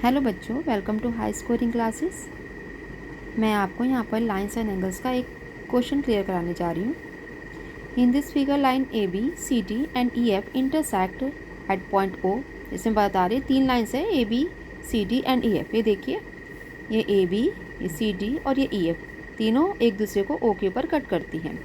Hello बच्चों, welcome to high scoring classes. मैं आपको यहाँ पर लाइन्स एंड एंगल्स का एक क्वेश्चन क्लियर कराने जा रही हूँ। In this figure line A B C D and E F intersect at point O. इसमें बता रही 3 लाइन्स है, A B C D and E F. ये देखिए, ये ए बी, ये सी डी और ये ई एफ तीनों एक दूसरे को ओ के ऊपर कट करती हैं।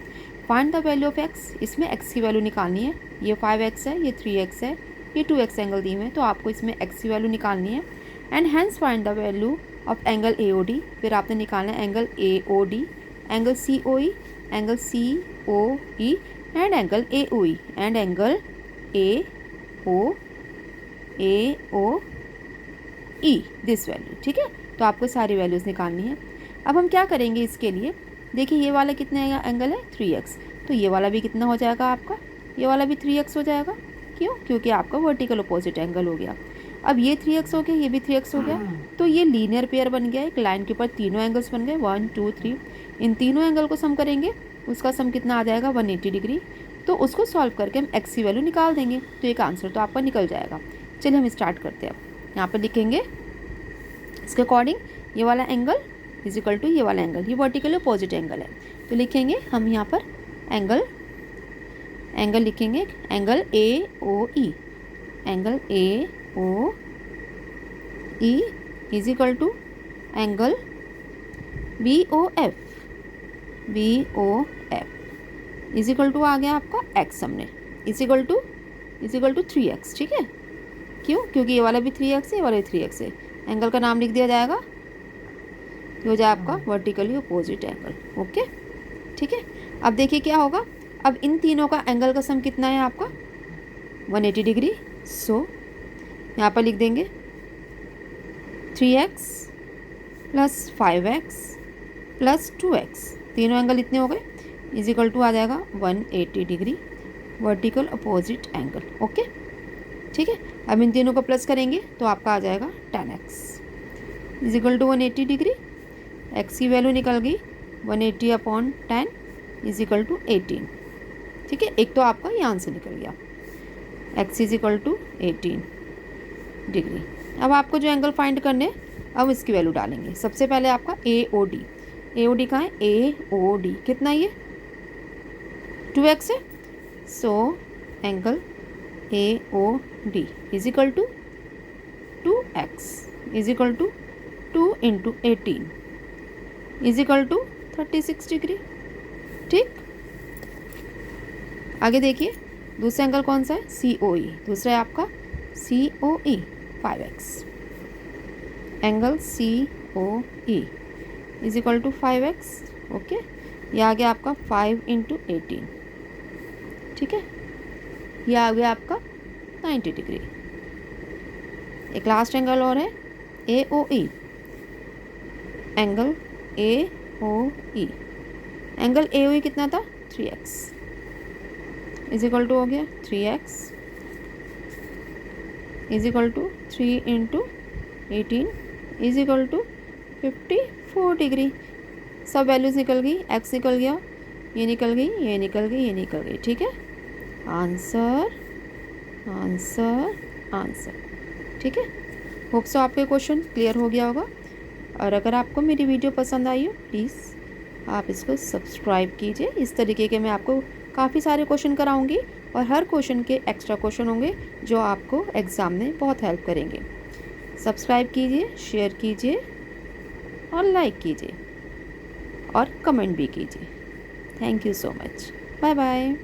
Find the value of x. इसमें एक्स की वैल्यू निकालनी है। ये 5x है, ये 3x है, ये 2x एंगल दिए हुए हैं, तो आपको इसमें x की वैल्यू निकालनी है। And hence find the value of angle A O D. फिर आपने निकालना है angle A O D, angle C O E, angle C O E and angle A O E and angle A O E, this value. ठीक है, तो आपको सारी values निकालनी है। अब हम क्या करेंगे इसके लिए, देखिए ये वाला कितने एंगल है 3x, तो ये वाला भी कितना हो जाएगा आपका, ये वाला भी 3x हो जाएगा। क्यों? क्योंकि आपका वर्टिकल अपोजिट एंगल हो गया। अब ये 3x हो गया, ये भी 3x हो गया, तो ये लीनियर पेयर बन गया। एक लाइन के ऊपर तीनों एंगल्स बन गए, 1 2 3। इन तीनों एंगल को सम करेंगे, उसका सम कितना आ जाएगा 180 डिग्री। तो उसको सॉल्व करके हम x की वैल्यू निकाल देंगे, तो एक आंसर तो आपका निकल जाएगा। चलिए हम स्टार्ट करते हैं। अब यहाँ पर लिखेंगे इसके अकॉर्डिंग, ये वाला एंगल इज इक्वल टू ये वाला एंगल, ये वर्टिकल अपोजिट एंगल है, तो लिखेंगे हम यहाँ पर एंगल लिखेंगे, angle A O E, angle A O E is equal to angle B O F, is equal to आ गया आपका x हमने, इज इक्वल टू 3x। ठीक है, क्यों? क्योंकि ये वाला भी 3x है, ये वाला भी 3x है। एंगल का नाम लिख दिया जाएगा, ये हो जाए आपका वर्टिकली अपोजिट एंगल। ओके, ठीक है। अब देखिए क्या होगा, अब इन तीनों का एंगल का सम कितना है आपका 180 डिग्री। सो यहाँ पर लिख देंगे 3x plus 5x plus 2x, तीनों एंगल इतने हो गए, इज इक्वल टू आ जाएगा 180 degree vertical opposite angle. Okay, ठीक है। अब इन तीनों को प्लस करेंगे तो आपका आ जाएगा 10x is equal to 180 degree. x की वैल्यू निकल गई 180 अपॉन 10 इज इक्वल टू 18। ठीक है, एक तो आपका यहाँ से निकल गया, x is equal to 18 degree. अब आपको जो एंगल फाइंड करने, अब इसकी वैल्यू डालेंगे। सबसे पहले आपका ए ओ डी कहाँ है, ए ओ डी कितना, ये 2x है। So angle A O D is equal to 2x is equal to 2 into 18 is equal to 36 degree. ठीक, आगे देखिए दूसरा एंगल कौन सा है, सी ओ ई। दूसरा है आपका C O E 5x, angle C O E is equal to 5x। Okay, ये आ गया आपका 5 इंटू 18। ठीक है, ये आ गया आपका 90 डिग्री। एक लास्ट एंगल और है ए O E, angle A O E, angle A O ई कितना था 3x इज इक्वल टू हो गया 3x is equal to 3 into 18 is equal to 54 degree. सब वैल्यूज़ निकल गई, x निकल गया, ये निकल गई, ये निकल गई, ये निकल गई। ठीक है, आंसर आंसर आंसर। ठीक है, होप सो आपके क्वेश्चन क्लियर हो गया होगा। और अगर आपको मेरी वीडियो पसंद आई हो, प्लीज़ आप इसको सब्सक्राइब कीजिए। इस तरीके के मैं आपको काफ़ी सारे क्वेश्चन कराऊंगी और हर क्वेश्चन के एक्स्ट्रा क्वेश्चन होंगे जो आपको एग्ज़ाम में बहुत हेल्प करेंगे। सब्सक्राइब कीजिए, शेयर कीजिए और लाइक कीजिए और कमेंट भी कीजिए। Thank you so much, bye bye.